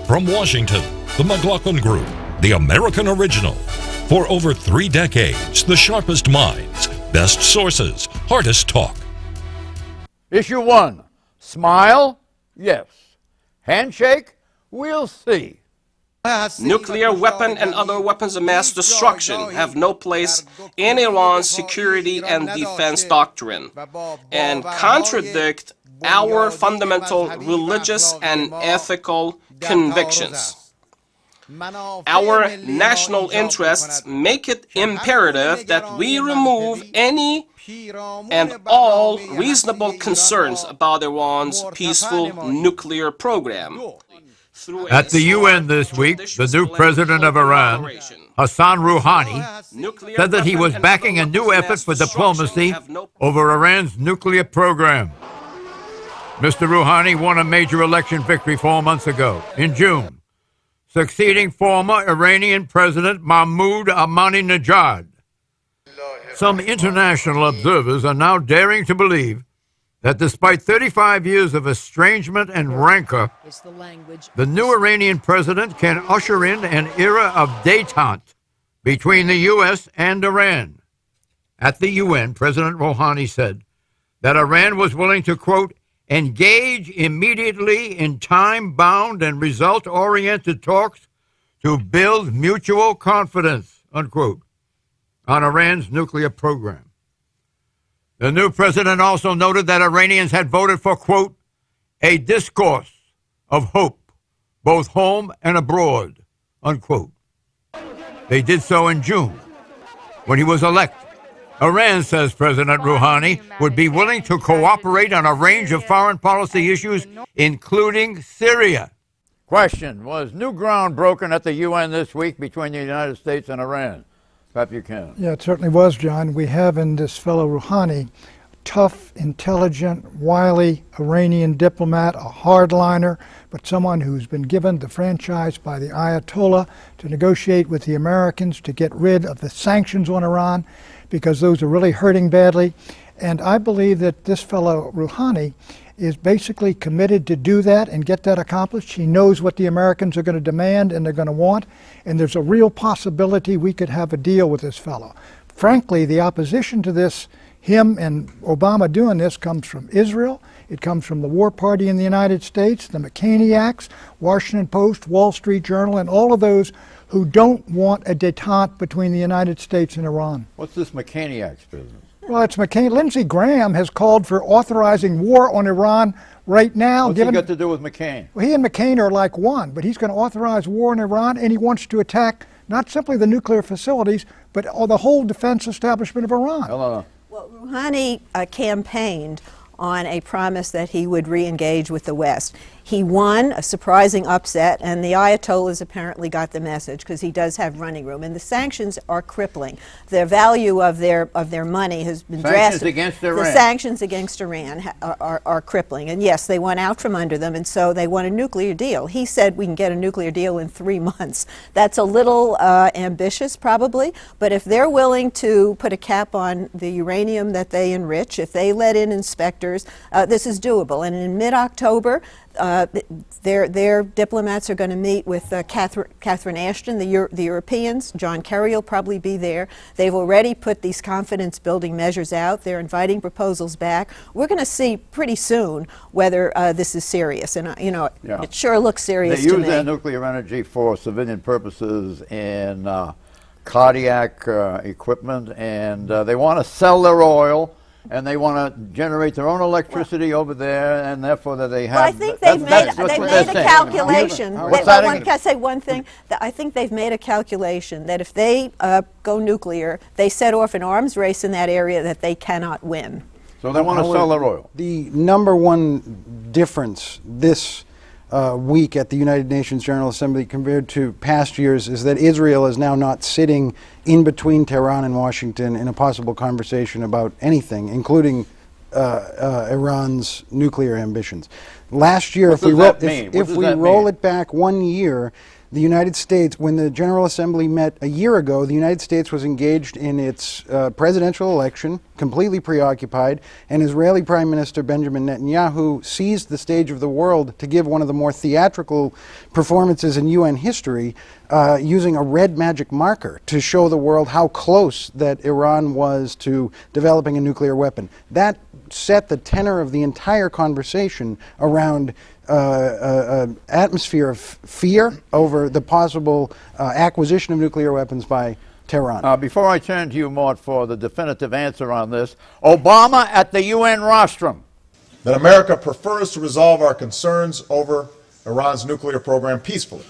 From Washington, the McLaughlin Group, the American original. For over 3 decades, the sharpest minds, best sources, hardest talk. Issue 1. Smile? Yes. Handshake? We'll see. Nuclear weapon and other weapons of mass destruction have no place in Iran's security and defense doctrine and contradict our fundamental religious and ethical convictions. Our national interests make it imperative that we remove any and all reasonable concerns about Iran's peaceful nuclear program. At the UN this week, the new president of Iran, Hassan Rouhani, said that he was backing a new effort for diplomacy over Iran's nuclear program. Mr. Rouhani won a major election victory 4 months ago, in June, succeeding former Iranian President Mahmoud Ahmadinejad. Some international observers are now daring to believe that despite 35 years of estrangement and rancor, the new Iranian president can usher in an era of détente between the U.S. and Iran. At the UN, President Rouhani said that Iran was willing to, quote, engage immediately in time-bound and result-oriented talks to build mutual confidence, unquote, on Iran's nuclear program. The new president also noted that Iranians had voted for, quote, a discourse of hope, both home and abroad, unquote. They did so in June, when he was elected. Iran, says President Rouhani, would be willing to cooperate on a range of foreign policy issues, including Syria. Question: was new ground broken at the UN this week between the United States and Iran? Pat Buchanan. Yeah, it certainly was, John. We have in this fellow Rouhani, tough, intelligent, wily Iranian diplomat, a hardliner, but someone who's been given the franchise by the Ayatollah to negotiate with the Americans to get rid of the sanctions on Iran, because those are really hurting badly. And I believe that this fellow Rouhani is basically committed to do that and get that accomplished. He knows what the Americans are going to demand and they're going to want, and there's a real possibility we could have a deal with this fellow. Frankly, the opposition to this, him and Obama doing this, comes from Israel. It comes from the War Party in the United States, the McCain-iacs, Washington Post, Wall Street Journal, and all of those who don't want a détente between the United States and Iran. What's this McCain-iacs business? Well, it's McCain. Lindsey Graham has called for authorizing war on Iran right now. What's he got to do with McCain? Well, he and McCain are like one, but he's going to authorize war on Iran, and he wants to attack not simply the nuclear facilities, but the whole defense establishment of Iran. No. Well, Rouhani campaigned on a promise that he would re-engage with the West. He won a surprising upset, and the Ayatollahs apparently got the message, because he does have running room. And the sanctions are crippling. The value of their money has been drastic. Against Iran. The sanctions against Iran are crippling. And yes, they went out from under them, and so they want a nuclear deal. He said we can get a nuclear deal in 3 months. That's a little ambitious, probably, but if they're willing to put a cap on the uranium that they enrich, if they let in inspectors, this is doable. And in mid-October, their diplomats are going to meet with Catherine Ashton, the Europeans. John Kerry will probably be there. They've already put these confidence-building measures out. They're inviting proposals back. We're going to see pretty soon whether this is serious. And, It sure looks serious to me. They use their nuclear energy for civilian purposes in cardiac equipment, and they want to sell their oil, and they want to generate their own electricity over there, and therefore that they have. Well, I think they've made a calculation. Can I say one thing? I think they've made a calculation that if they go nuclear, they set off an arms race in that area that they cannot win. So they want to sell their oil. The number one difference this week at the United Nations General Assembly compared to past years is that Israel is now not sitting in between Tehran and Washington in a possible conversation about anything, including Iran's nuclear ambitions. Last year, if we roll it back 1 year, The United States, when the General Assembly met a year ago, the United States was engaged in its presidential election, completely preoccupied, and Israeli Prime Minister Benjamin Netanyahu seized the stage of the world to give one of the more theatrical performances in UN history, using a red magic marker to show the world how close that Iran was to developing a nuclear weapon. That set the tenor of the entire conversation around atmosphere of fear over the possible acquisition of nuclear weapons by Tehran. Before I turn to you, Mort, for the definitive answer on this, Obama at the UN rostrum. That America prefers to resolve our concerns over Iran's nuclear program peacefully,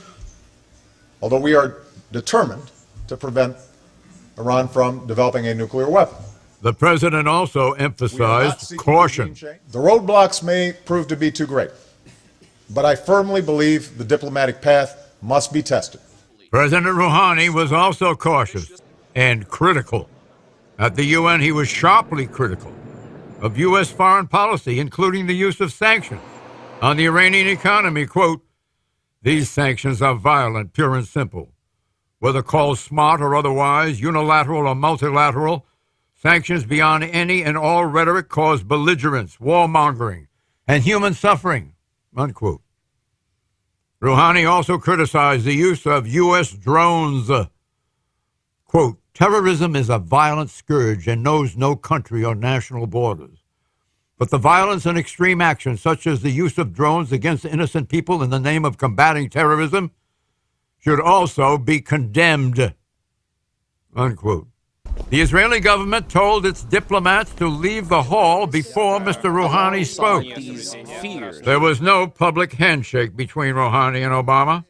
although we are determined to prevent Iran from developing a nuclear weapon. The president also emphasized caution. The roadblocks may prove to be too great, but I firmly believe the diplomatic path must be tested. President Rouhani was also cautious and critical. At the UN, he was sharply critical of U.S. foreign policy, including the use of sanctions on the Iranian economy. Quote, "These sanctions are violent, pure and simple. Whether called smart or otherwise, unilateral or multilateral, sanctions beyond any and all rhetoric cause belligerence, warmongering, and human suffering." Unquote. Rouhani also criticized the use of U.S. drones. Quote, "Terrorism is a violent scourge and knows no country or national borders. But the violence and extreme actions, such as the use of drones against innocent people in the name of combating terrorism, should also be condemned." Unquote. The Israeli government told its diplomats to leave the hall before Mr. Rouhani spoke. There was no public handshake between Rouhani and Obama,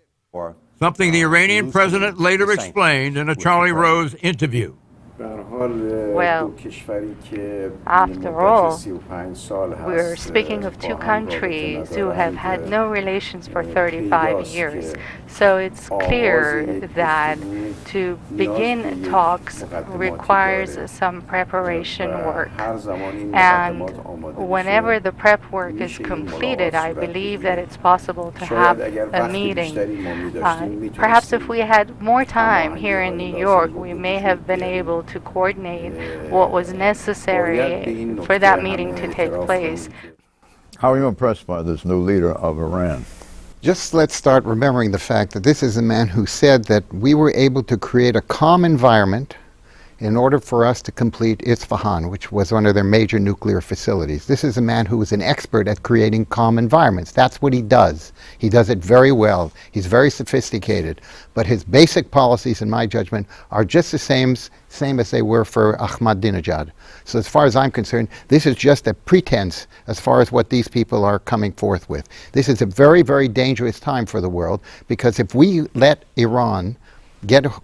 something the Iranian president later explained in a Charlie Rose interview. Well, after all, we're speaking of two countries who have had no relations for 35 years. So it's clear that to begin talks requires some preparation work. And whenever the prep work is completed, I believe that it's possible to have a meeting. Perhaps if we had more time here in New York, we may have been able to coordinate what was necessary for that meeting to take place. How are you impressed by this new leader of Iran? Just let's start remembering the fact that this is a man who said that we were able to create a calm environment in order for us to complete Isfahan, which was one of their major nuclear facilities. This is a man who is an expert at creating calm environments. That's what he does. He does it very well. He's very sophisticated. But his basic policies, in my judgment, are just the same as they were for Ahmadinejad. So as far as I'm concerned, this is just a pretense as far as what these people are coming forth with. This is a very, very dangerous time for the world, because if we let Iran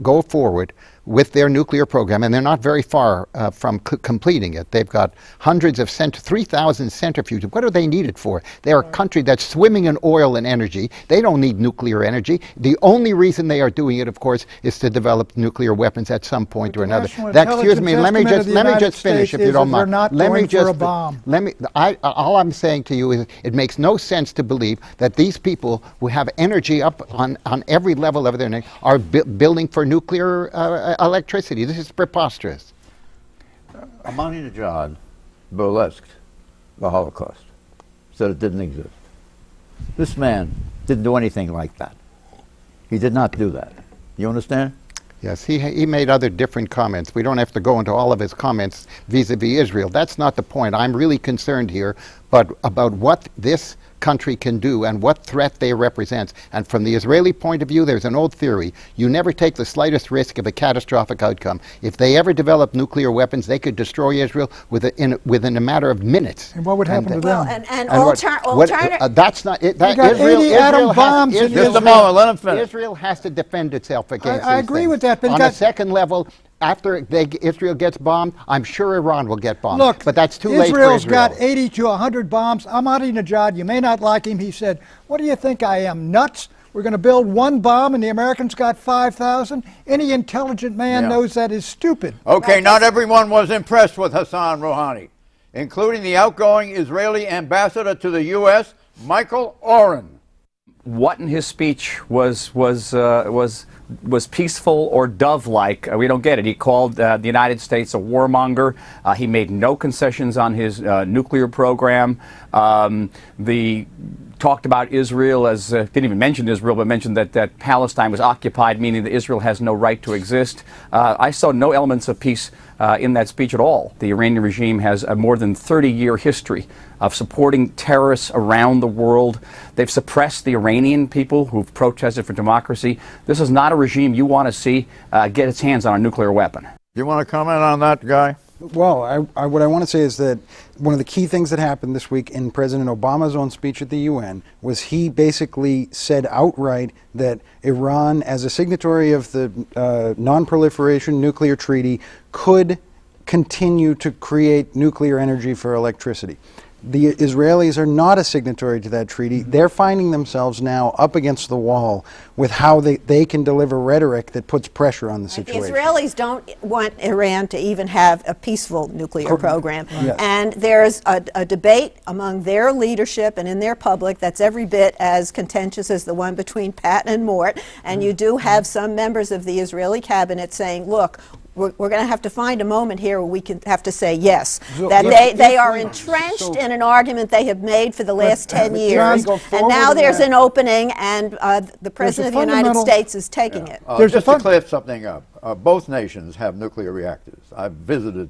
go forward with their nuclear program, and they're not very far from completing it. They've got hundreds of 3,000 centrifuges. What do they need it for? They're a country that's swimming in oil and energy. They don't need nuclear energy. The only reason they are doing it, of course, is to develop nuclear weapons at some point or another. Excuse me, let me just finish, if you don't mind. All I'm saying to you is it makes no sense to believe that these people who have energy up on every level of their neck are building for nuclear electricity. This is preposterous. Ahmadinejad burlesqued the Holocaust, said it didn't exist. This man didn't do anything like that. He did not do that. You understand? Yes, he made other different comments. We don't have to go into all of his comments vis-a-vis Israel. That's not the point. I'm really concerned here about what this country can do and what threat they represent. And from the Israeli point of view, there's an old theory. You never take the slightest risk of a catastrophic outcome. If they ever develop nuclear weapons, they could destroy Israel within a matter of minutes. And what would happen to them? That's not it. They got 80 atom bombs in Israel. Israel has to defend itself against I agree with that. But on a second level, after Israel gets bombed, I'm sure Iran will get bombed. Look, but that's too late for Israel's Israel. got 80 to 100 bombs. Ahmadinejad, you may not like him. He said, "What do you think I am, nuts? We're going to build one bomb and the Americans got 5,000. Any intelligent man knows that is stupid. Okay, not everyone was impressed with Hassan Rouhani, including the outgoing Israeli ambassador to the U.S., Michael Oren. what in his speech was peaceful or dove-like. We don't get it. He called the United States a warmonger. He made no concessions on his nuclear program. Talked about Israel as, didn't even mention Israel, but mentioned that Palestine was occupied, meaning that Israel has no right to exist. I saw no elements of peace in that speech at all. The Iranian regime has a more than 30-year history of supporting terrorists around the world. They've suppressed the Iranian people who've protested for democracy. This is not a regime you want to see get its hands on a nuclear weapon. You want to comment on that, Guy? Well, what I want to say is that one of the key things that happened this week in President Obama's own speech at the UN was he basically said outright that Iran, as a signatory of the Non-Proliferation Nuclear Treaty, could continue to create nuclear energy for electricity. The Israelis are not a signatory to that treaty. They're finding themselves now up against the wall with how they can deliver rhetoric that puts pressure on the situation. The Israelis don't want Iran to even have a peaceful nuclear program. Yes. And there's a debate among their leadership and in their public that's every bit as contentious as the one between Patton and Mort. And you do have some members of the Israeli cabinet saying, look, we're going to have to find a moment here where we can have to say yes, that they are entrenched in an argument they have made for the last 10 years, and now there's an opening, and the President of the United States is taking it. Just to clear something up, both nations have nuclear reactors. I've visited,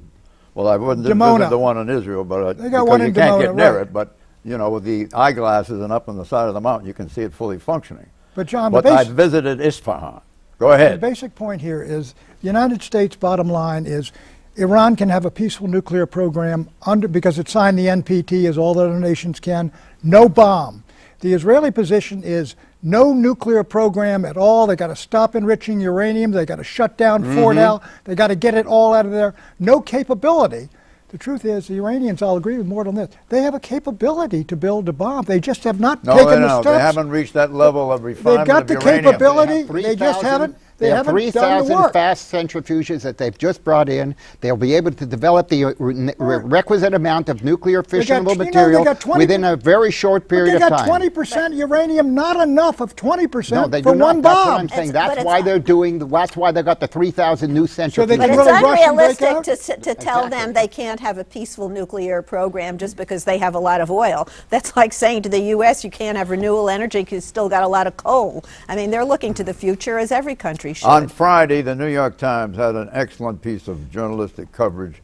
well, I wouldn't visit the one in Israel, but because you can't get near it, but you know, with the eyeglasses and up on the side of the mountain, you can see it fully functioning. But John, but I visited Isfahan. Go ahead. The basic point here is the United States' bottom line is Iran can have a peaceful nuclear program because it signed the NPT, as all other nations can, no bomb. The Israeli position is no nuclear program at all. They got to stop enriching uranium. They got to shut down Fort Al. They got to get it all out of there. No capability. The truth is, the Iranians, I'll agree with Mort on this, they have a capability to build a bomb. They just have not taken the steps. They haven't reached that level of refinement. They've got the capability. They just haven't. They have 3,000 fast centrifuges that they've just brought in. They'll be able to develop the requisite amount of nuclear fissionable material within a very short period of time. They got 20% uranium, not enough of 20% no, they for do not. one bomb. That's what I'm saying. That's why they're doing. That's why they got the 3,000 new centrifuges. But it's unrealistic to tell them they can't have a peaceful nuclear program just because they have a lot of oil. That's like saying to the U.S. you can't have renewable energy because you've still got a lot of coal. I mean, they're looking to the future, as every country should. On Friday, the New York Times had an excellent piece of journalistic coverage,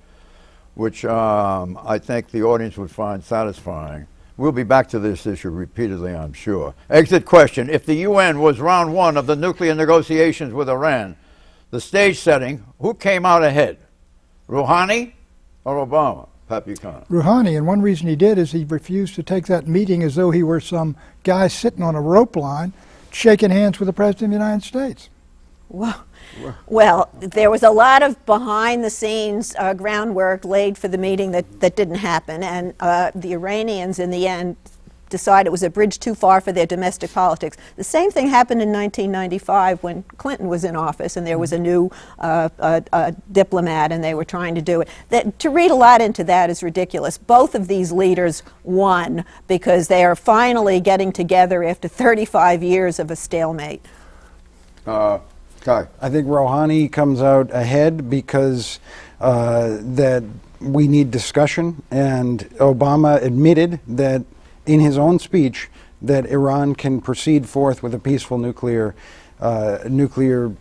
which I think the audience would find satisfying. We'll be back to this issue repeatedly, I'm sure. Exit question. If the UN was round one of the nuclear negotiations with Iran, the stage setting, who came out ahead? Rouhani or Obama? Pat Buchanan. Rouhani, and one reason he did is he refused to take that meeting as though he were some guy sitting on a rope line shaking hands with the President of the United States. Well, there was a lot of behind-the-scenes groundwork laid for the meeting that didn't happen, and the Iranians, in the end, decided it was a bridge too far for their domestic politics. The same thing happened in 1995 when Clinton was in office, and there was a new diplomat, and they were trying to do it. To read a lot into that is ridiculous. Both of these leaders won because they are finally getting together after 35 years of a stalemate. I think Rouhani comes out ahead because that we need discussion, and Obama admitted that in his own speech that Iran can proceed forth with a peaceful nuclear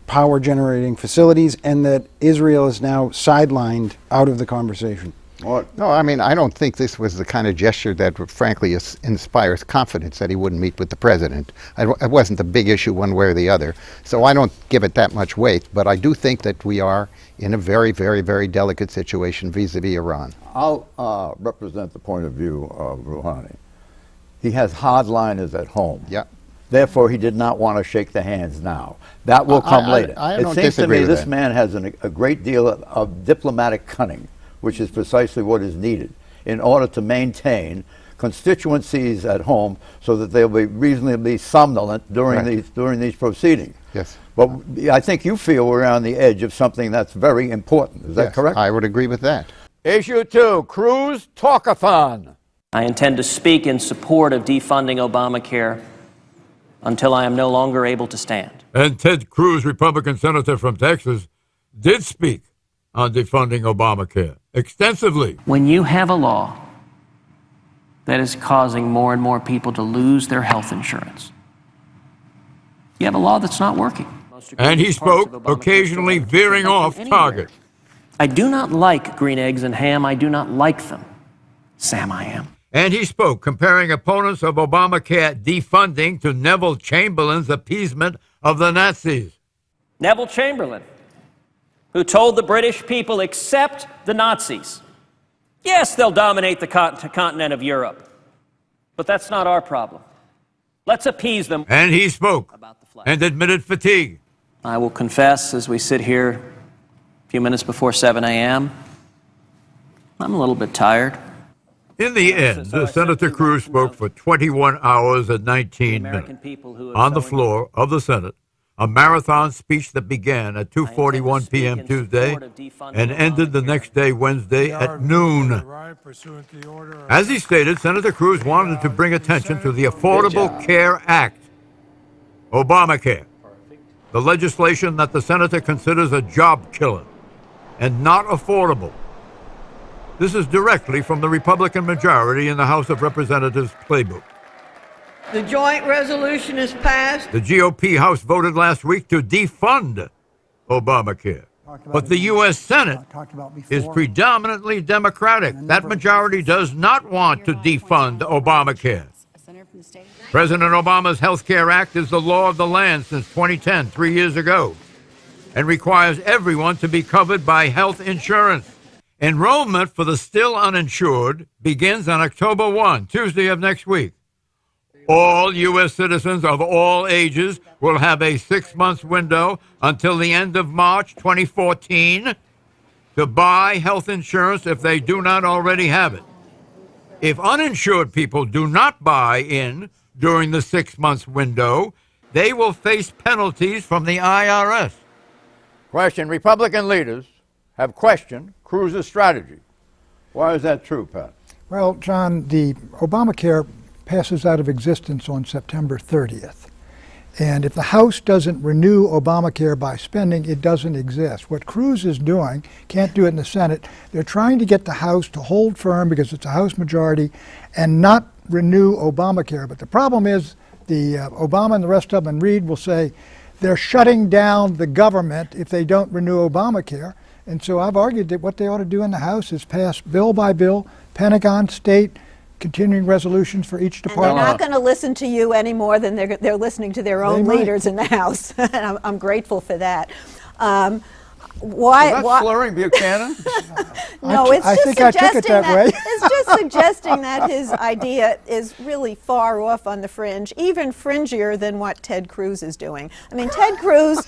power generating facilities, and that Israel is now sidelined out of the conversation. What? No, I mean, I don't think this was the kind of gesture that, frankly, inspires confidence that he wouldn't meet with the president. It wasn't a big issue one way or the other, so I don't give it that much weight. But I do think that we are in a very, very, very delicate situation vis-a-vis Iran. I'll represent the point of view of Rouhani. He has hardliners at home. Yeah. Therefore, he did not want to shake the hands now. That will come later. I don't it seems to disagree me with this that. man has a great deal of diplomatic cunning, which is precisely what is needed in order to maintain constituencies at home so that they'll be reasonably somnolent during these proceedings. Yes. But I think you feel we're on the edge of something that's very important. Is that correct? I would agree with that. Issue 2, Cruz Talkathon. I intend to speak in support of defunding Obamacare until I am no longer able to stand. And Ted Cruz, Republican senator from Texas, did speak on defunding Obamacare extensively. When you have a law that is causing more and more people to lose their health insurance, you have a law that's not working. And he spoke, occasionally veering off target. I do not like green eggs and ham. I do not like them. Sam, I am. And he spoke, comparing opponents of Obamacare defunding to Neville Chamberlain's appeasement of the Nazis. Neville Chamberlain, who told the British people, accept the Nazis. Yes, they'll dominate the continent of Europe, but that's not our problem. Let's appease them. And he spoke and admitted fatigue. I will confess, as we sit here a few minutes before 7 a.m., I'm a little bit tired. In the end, Senator Cruz spoke for 21 hours and 19 minutes on the floor of the Senate, a marathon speech that began at 2:41 p.m. Tuesday and ended the next day, Wednesday, at noon. As he stated, Senator Cruz wanted to bring attention to the Affordable Care Act, Obamacare, the legislation that the senator considers a job killer and not affordable. This is directly from the Republican majority in the House of Representatives playbook. The joint resolution is passed. The GOP House voted last week to defund Obamacare. But the U.S. Senate is predominantly Democratic. That majority does not want to defund Obamacare. President Obama's Health Care Act is the law of the land since 2010, 3 years ago, and requires everyone to be covered by health insurance. Enrollment for the still uninsured begins on October 1, Tuesday of next week. All U.S. citizens of all ages will have a 6-month window until the end of March 2014 to buy health insurance if they do not already have it. If uninsured people do not buy in during the 6-month window, they will face penalties from the IRS. Question: Republican leaders have questioned Cruz's strategy. Why is that true, Pat? Well, John, the Obamacare passes out of existence on September 30th. And if the House doesn't renew Obamacare by spending, it doesn't exist. What Cruz is doing, can't do it in the Senate, they're trying to get the House to hold firm because it's a House majority and not renew Obamacare. But the problem is the Obama and the rest of them, and Reid will say, they're shutting down the government if they don't renew Obamacare. And so I've argued that what they ought to do in the House is pass bill by bill, Pentagon, state, continuing resolutions for each department. And they're not going to listen to you any more than they're listening to their own leaders in the House. And I'm grateful for that. Is that slurring Buchanan? No, it's I just think I took it that way. It's just suggesting that his idea is really far off on the fringe, even fringier than what Ted Cruz is doing. I mean, Ted Cruz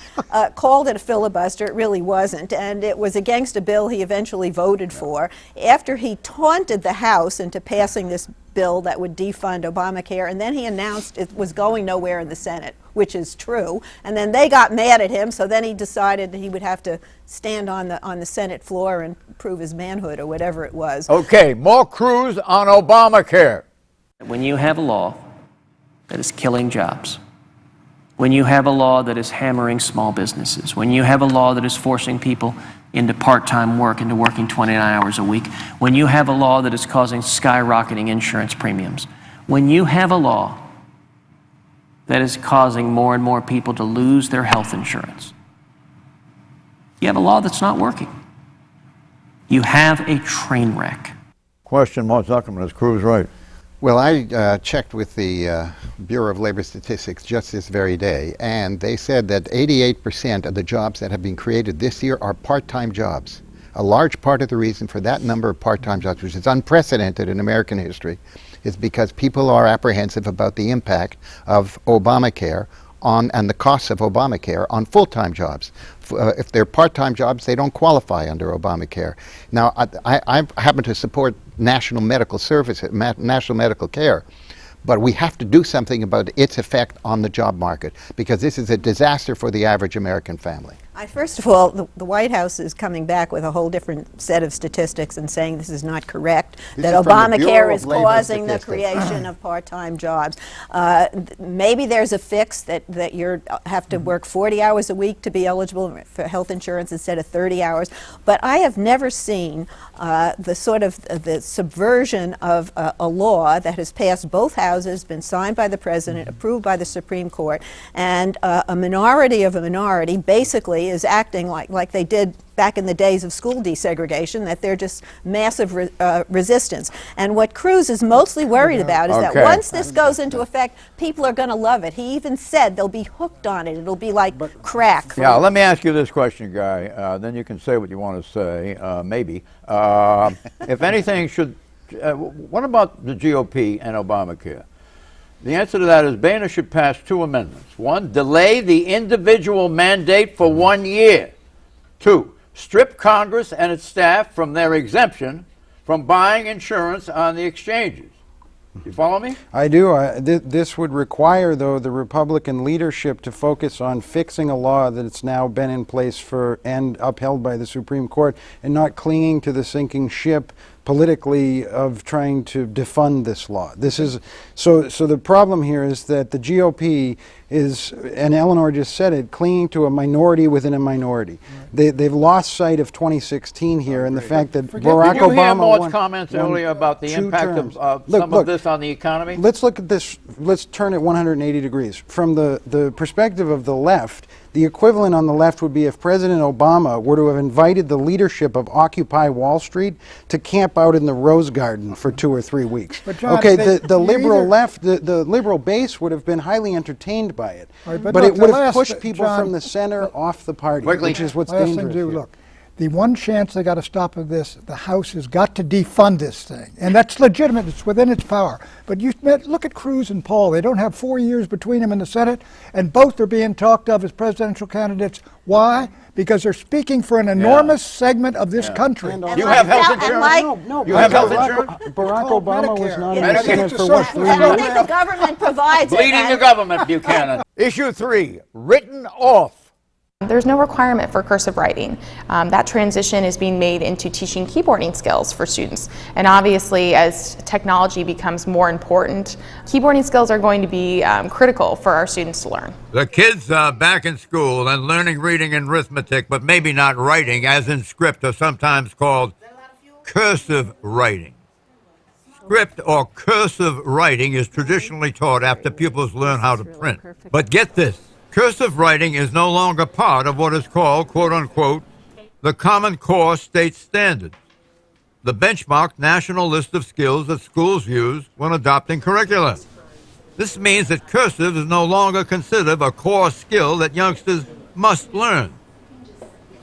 called it a filibuster. It really wasn't, and it was against a bill he eventually voted for after he taunted the House into passing this bill that would defund Obamacare, and then he announced it was going nowhere in the Senate, which is true. And then they got mad at him, so then he decided that he would have to stand on the Senate floor and prove his manhood or whatever it was. Okay, more Cruz on Obamacare. When you have a law that is killing jobs, when you have a law that is hammering small businesses, when you have a law that is forcing people into part-time work, into working 29 hours a week, when you have a law that is causing skyrocketing insurance premiums, when you have a law that is causing more and more people to lose their health insurance, you have a law that's not working. You have a train wreck. Question, Mark Zuckerman, is Cruz right? Well, I checked with the Bureau of Labor Statistics just this very day, and they said that 88% of the jobs that have been created this year are part-time jobs. A large part of the reason for that number of part-time jobs, which is unprecedented in American history, is because people are apprehensive about the impact of Obamacare and the costs of Obamacare on full-time jobs. If they're part-time jobs, they don't qualify under Obamacare. Now, I happen to support national medical services, national medical care, but we have to do something about its effect on the job market, because this is a disaster for the average American family. First of all, the White House is coming back with a whole different set of statistics and saying this is not correct, that Obamacare is causing the creation of part-time jobs. Maybe there's a fix that you have to work 40 hours a week to be eligible for health insurance instead of 30 hours. But I have never seen the sort of the subversion of a law that has passed both houses, been signed by the President, approved by the Supreme Court, and a minority of a minority basically is acting like they did back in the days of school desegregation, that they're just massive resistance. And what Cruz is mostly worried about is that once this goes into effect, people are going to love it. He even said they'll be hooked on it. It'll be like crack. Yeah, let me ask you this question, Guy. Then you can say what you want to say, maybe. If anything should, what about the GOP and Obamacare? The answer to that is Boehner should pass 2 amendments. 1, delay the individual mandate for 1 year. 2, strip Congress and its staff from their exemption from buying insurance on the exchanges. You follow me? I do. This would require, though, the Republican leadership to focus on fixing a law that's now been in place for and upheld by the Supreme Court, and not clinging to the sinking ship politically of trying to defund this law. This is so the problem here is that the GOP is, and Eleanor just said it, clinging to a minority within a minority. They've lost sight of 2016 here, and the fact that Barack Obama Did you hear Maud's won comments earlier about the impact of some of this on the economy? Let's look at this. Let's turn it 180 degrees. From the perspective of the left, the equivalent on the left would be if President Obama were to have invited the leadership of Occupy Wall Street to camp out in the Rose Garden for 2 or 3 weeks. But John, okay, the liberal left, the liberal base would have been highly entertained by it. Right, but look, it would have last, pushed people John, from the center off the party, which is what's last dangerous thing to do, here. look, the one chance they got to stop of this, the House has got to defund this thing. And that's legitimate. It's within its power. But you look at Cruz and Paul. They don't have 4 years between them in the Senate, and both are being talked of as presidential candidates. Why? Because they're speaking for an enormous segment of this country. You have health insurance? No, you have health insurance? Barack Obama was not in the Medicare. Senate for what, 3 I don't years? think the government provides it. Bleeding the government, Buchanan. Issue 3, written off. There's no requirement for cursive writing. That transition is being made into teaching keyboarding skills for students. And obviously, as technology becomes more important, keyboarding skills are going to be critical for our students to learn. The kids are back in school and learning reading and arithmetic, but maybe not writing, as in script, or sometimes called cursive writing. Script or cursive writing is traditionally taught after pupils learn how to print. But get this. Cursive writing is no longer part of what is called, quote-unquote, the Common Core State Standards, the benchmark national list of skills that schools use when adopting curricula. This means that cursive is no longer considered a core skill that youngsters must learn.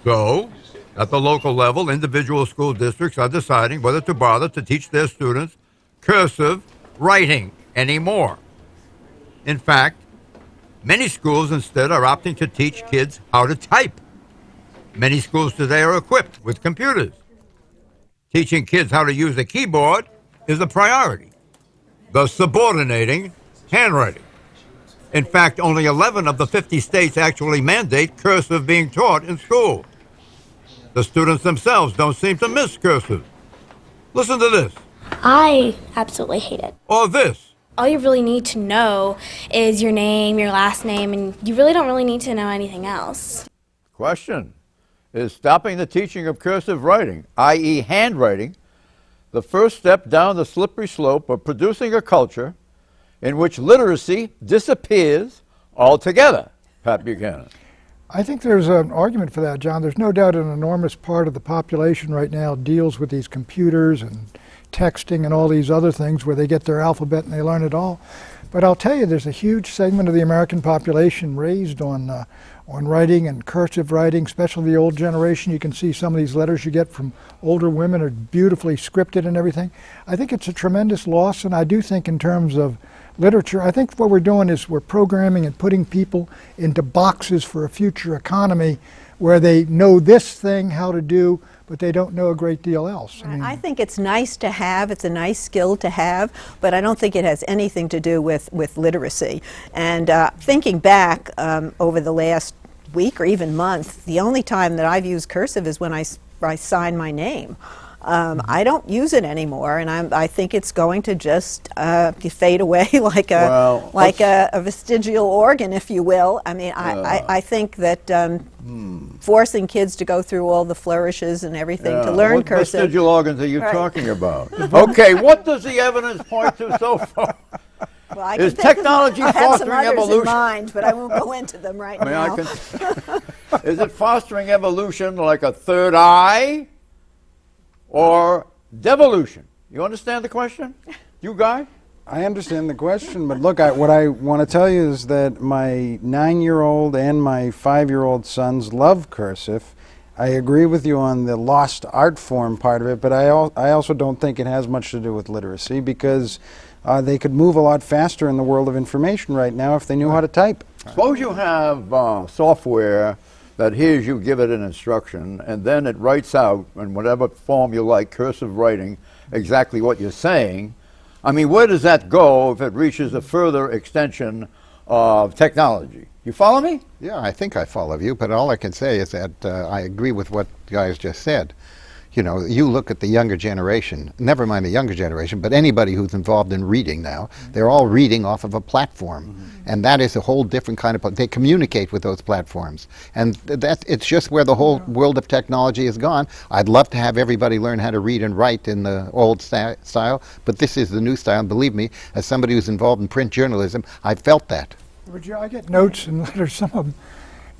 So, at the local level, individual school districts are deciding whether to bother to teach their students cursive writing anymore. In fact, many schools instead are opting to teach kids how to type. Many schools today are equipped with computers. Teaching kids how to use a keyboard is a priority, thus subordinating handwriting. In fact, only 11 of the 50 states actually mandate cursive being taught in school. The students themselves don't seem to miss cursive. Listen to this. I absolutely hate it. Or this. All you really need to know is your name, your last name, and you really don't really need to know anything else. Question. Is stopping the teaching of cursive writing, i.e. handwriting, the first step down the slippery slope of producing a culture in which literacy disappears altogether? Pat Buchanan. I think there's an argument for that, John. There's no doubt an enormous part of the population right now deals with these computers and texting and all these other things where they get their alphabet and they learn it all. But I'll tell you, there's a huge segment of the American population raised on writing and cursive writing, especially the old generation. You can see some of these letters you get from older women are beautifully scripted and everything. I think it's a tremendous loss, and I do think in terms of literature, I think what we're doing is we're programming and putting people into boxes for a future economy where they know this thing how to do, but they don't know a great deal else. I think it's nice to have, it's a nice skill to have, but I don't think it has anything to do with literacy. And thinking back over the last week or even month, the only time that I've used cursive is when I sign my name. I don't use it anymore, and I think it's going to just fade away like a vestigial organ, if you will. I mean, I think that forcing kids to go through all the flourishes and everything to learn cursive. What vestigial organs are you talking about? Okay, what does the evidence point to so far? Well, is technology fostering evolution? In mind, but I won't go into them right now. Is it fostering evolution like a third eye or devolution? You understand the question? You guys? I understand the question, but look, what I want to tell you is that my 9-year-old and my 5-year-old sons love cursive. I agree with you on the lost art form part of it, but I also don't think it has much to do with literacy, because they could move a lot faster in the world of information right now if they knew how to type. Suppose you have software that hears you give it an instruction, and then it writes out in whatever form you like, cursive writing, exactly what you're saying. I mean, where does that go if it reaches a further extension of technology? You follow me? Yeah, I think I follow you, but all I can say is that I agree with what the guys just said. You know, you look at the younger generation, never mind the younger generation, but anybody who's involved in reading now, they're all reading off of a platform. And that is a whole different kind of, they communicate with those platforms. And it's just where the whole world of technology has gone. I'd love to have everybody learn how to read and write in the old style, but this is the new style. And believe me, as somebody who's involved in print journalism, I felt that. I get notes and letters, some of them,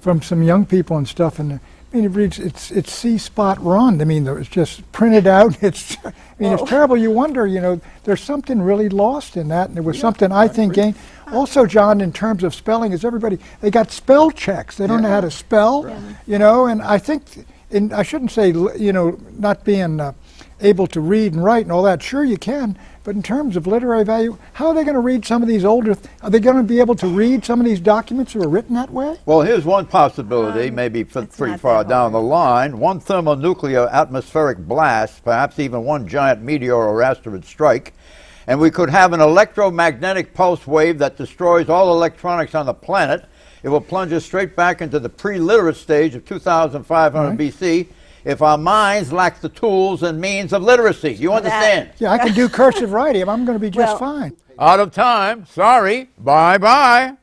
from some young people and stuff, and I mean, it reads, it's C-spot run. I mean, it's just printed out. It's terrible. You wonder, you know, there's something really lost in that, and there was something I think gained. Also, John, in terms of spelling, is they got spell checks. They don't know how to spell, you know, and I think, I shouldn't say, you know, not being able to read and write and all that. Sure, you can. But in terms of literary value, how are they going to read some of these older, are they going to be able to read some of these documents that are written that way? Well, here's one possibility, maybe pretty far down the line. One thermonuclear atmospheric blast, perhaps even one giant meteor or asteroid strike, and we could have an electromagnetic pulse wave that destroys all electronics on the planet. It will plunge us straight back into the pre-literate stage of 2500 BC. If our minds lack the tools and means of literacy. You understand? Yeah, I can do cursive writing. I'm going to be just fine. Out of time. Sorry. Bye-bye.